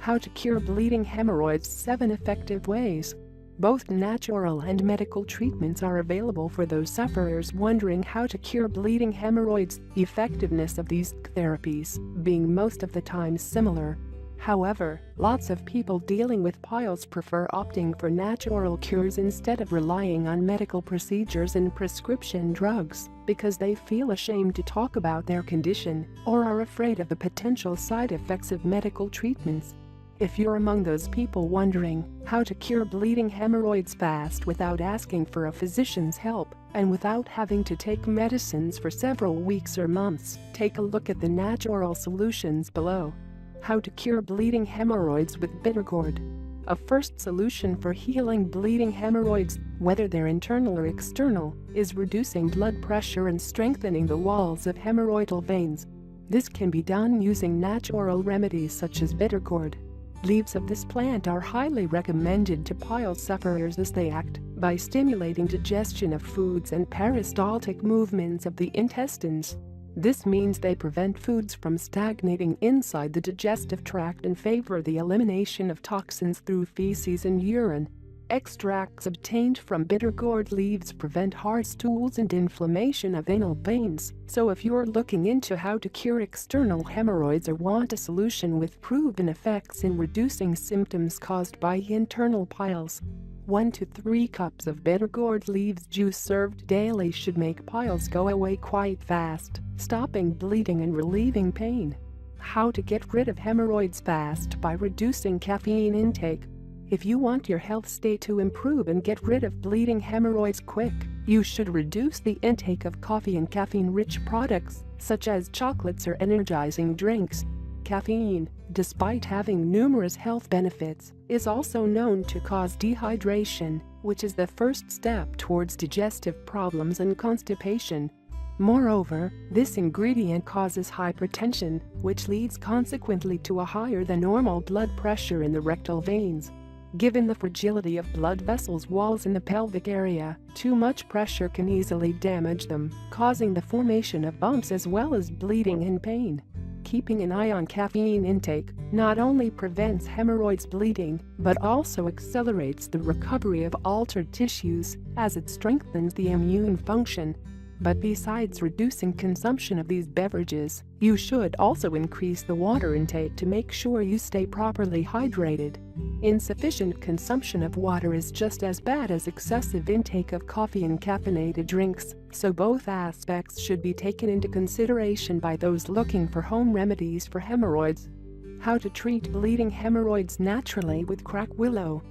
How to cure bleeding hemorrhoids: 7 effective ways. Both natural and medical treatments are available for those sufferers wondering how to cure bleeding hemorrhoids, the effectiveness of these therapies being most of the time similar. However, lots of people dealing with piles prefer opting for natural cures instead of relying on medical procedures and prescription drugs because they feel ashamed to talk about their condition or are afraid of the potential side effects of medical treatments. If you're among those people wondering how to cure bleeding hemorrhoids fast without asking for a physician's help and without having to take medicines for several weeks or months, take a look at the natural solutions below. How to cure bleeding hemorrhoids with bitter gourd. A first solution for healing bleeding hemorrhoids, whether they're internal or external, is reducing blood pressure and strengthening the walls of hemorrhoidal veins. This can be done using natural remedies such as bitter gourd. Leaves of this plant are highly recommended to pile sufferers as they act by stimulating digestion of foods and peristaltic movements of the intestines. This means they prevent foods from stagnating inside the digestive tract and favor the elimination of toxins through feces and urine. Extracts obtained from bitter gourd leaves prevent hard stools and inflammation of anal veins, so if you're looking into how to cure external hemorrhoids or want a solution with proven effects in reducing symptoms caused by internal piles, 1 to 3 cups of bitter gourd leaves juice served daily should make piles go away quite fast, stopping bleeding and relieving pain. How to get rid of hemorrhoids fast by reducing caffeine intake. If you want your health state to improve and get rid of bleeding hemorrhoids quick, you should reduce the intake of coffee and caffeine-rich products, such as chocolates or energizing drinks. Caffeine, despite having numerous health benefits, is also known to cause dehydration, which is the first step towards digestive problems and constipation. Moreover, this ingredient causes hypertension, which leads consequently to a higher than normal blood pressure in the rectal veins. Given the fragility of blood vessels walls in the pelvic area, too much pressure can easily damage them, causing the formation of bumps as well as bleeding and pain. Keeping an eye on caffeine intake not only prevents hemorrhoids bleeding but also accelerates the recovery of altered tissues as it strengthens the immune function. But besides reducing consumption of these beverages, you should also increase the water intake to make sure you stay properly hydrated. Insufficient consumption of water is just as bad as excessive intake of coffee and caffeinated drinks, so both aspects should be taken into consideration by those looking for home remedies for hemorrhoids. How to treat bleeding hemorrhoids naturally with crack willow.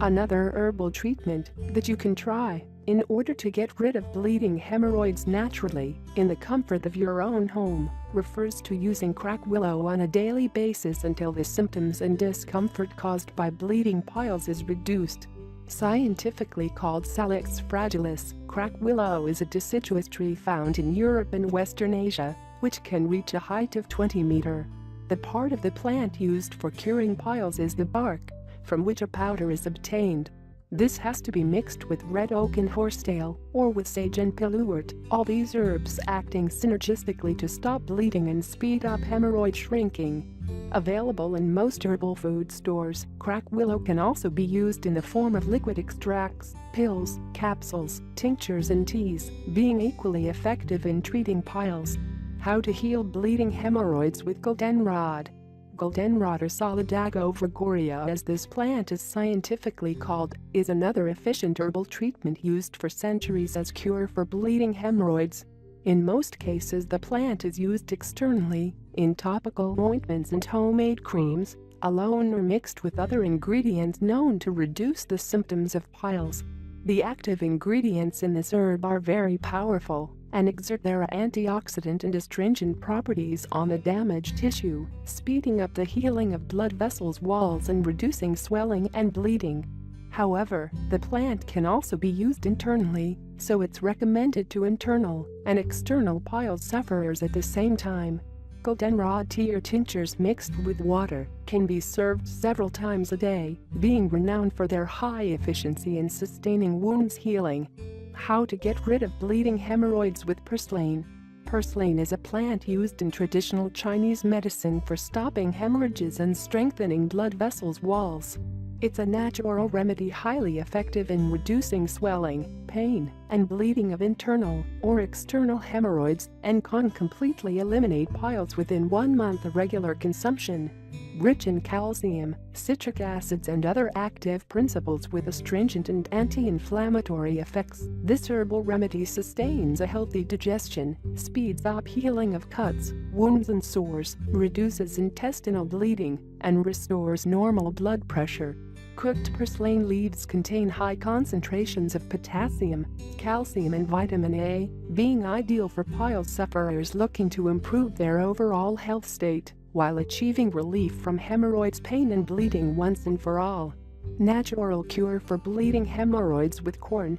Another herbal treatment that you can try in order to get rid of bleeding hemorrhoids naturally, in the comfort of your own home, refers to using crack willow on a daily basis until the symptoms and discomfort caused by bleeding piles is reduced. Scientifically called Salix fragilis, crack willow is a deciduous tree found in Europe and Western Asia, which can reach a height of 20 meters. The part of the plant used for curing piles is the bark, from which a powder is obtained. This has to be mixed with red oak and horsetail, or with sage and pillowort, all these herbs acting synergistically to stop bleeding and speed up hemorrhoid shrinking. Available in most herbal food stores, crack willow can also be used in the form of liquid extracts, pills, capsules, tinctures and teas, being equally effective in treating piles. How to heal bleeding hemorrhoids with goldenrod. Goldenrod, or Solidago fragoria as this plant is scientifically called, is another efficient herbal treatment used for centuries as cure for bleeding hemorrhoids. In most cases the plant is used externally, in topical ointments and homemade creams, alone or mixed with other ingredients known to reduce the symptoms of piles. The active ingredients in this herb are very powerful and exert their antioxidant and astringent properties on the damaged tissue, speeding up the healing of blood vessels walls and reducing swelling and bleeding. However, the plant can also be used internally, so it's recommended to internal and external pile sufferers at the same time. Goldenrod tea or tinctures mixed with water can be served several times a day, being renowned for their high efficiency in sustaining wounds healing. How to get rid of bleeding hemorrhoids with purslane. Purslane is a plant used in traditional Chinese medicine for stopping hemorrhages and strengthening blood vessels walls. It's a natural remedy highly effective in reducing swelling, pain, and bleeding of internal or external hemorrhoids and can completely eliminate piles within 1 month of regular consumption. Rich in calcium, citric acids and other active principles with astringent and anti-inflammatory effects, this herbal remedy sustains a healthy digestion, speeds up healing of cuts, wounds and sores, reduces intestinal bleeding, and restores normal blood pressure. Cooked purslane leaves contain high concentrations of potassium, calcium and vitamin A, being ideal for pile sufferers looking to improve their overall health state, while achieving relief from hemorrhoids pain and bleeding once and for all. Natural cure for bleeding hemorrhoids with corn.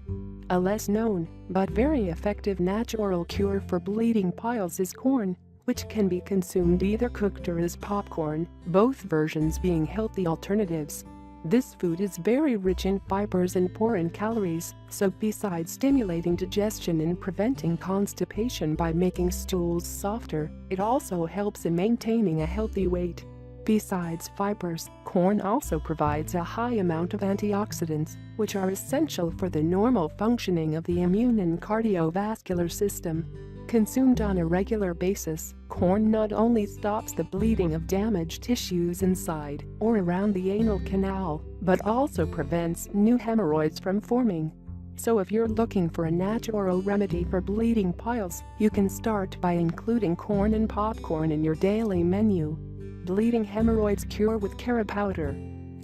A less known, but very effective natural cure for bleeding piles is corn, which can be consumed either cooked or as popcorn, both versions being healthy alternatives. This food is very rich in fibers and poor in calories, so besides stimulating digestion and preventing constipation by making stools softer, it also helps in maintaining a healthy weight. Besides fibers, corn also provides a high amount of antioxidants, which are essential for the normal functioning of the immune and cardiovascular system. Consumed on a regular basis, corn not only stops the bleeding of damaged tissues inside or around the anal canal, but also prevents new hemorrhoids from forming. So if you're looking for a natural remedy for bleeding piles, you can start by including corn and popcorn in your daily menu. Bleeding hemorrhoids cure with carob powder.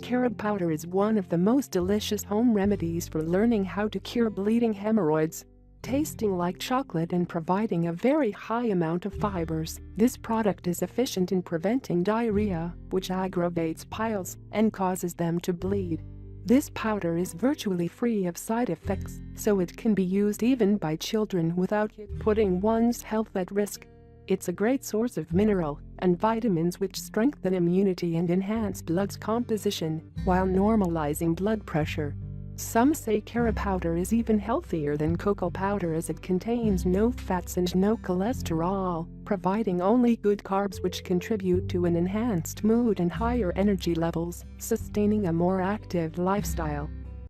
Carob powder is one of the most delicious home remedies for learning how to cure bleeding hemorrhoids. Tasting like chocolate and providing a very high amount of fibers, this product is efficient in preventing diarrhea, which aggravates piles and causes them to bleed. This powder is virtually free of side effects, so it can be used even by children without putting one's health at risk. It's a great source of mineral and vitamins which strengthen immunity and enhance blood's composition while normalizing blood pressure. Some say carob powder is even healthier than cocoa powder as it contains no fats and no cholesterol, providing only good carbs which contribute to an enhanced mood and higher energy levels, sustaining a more active lifestyle.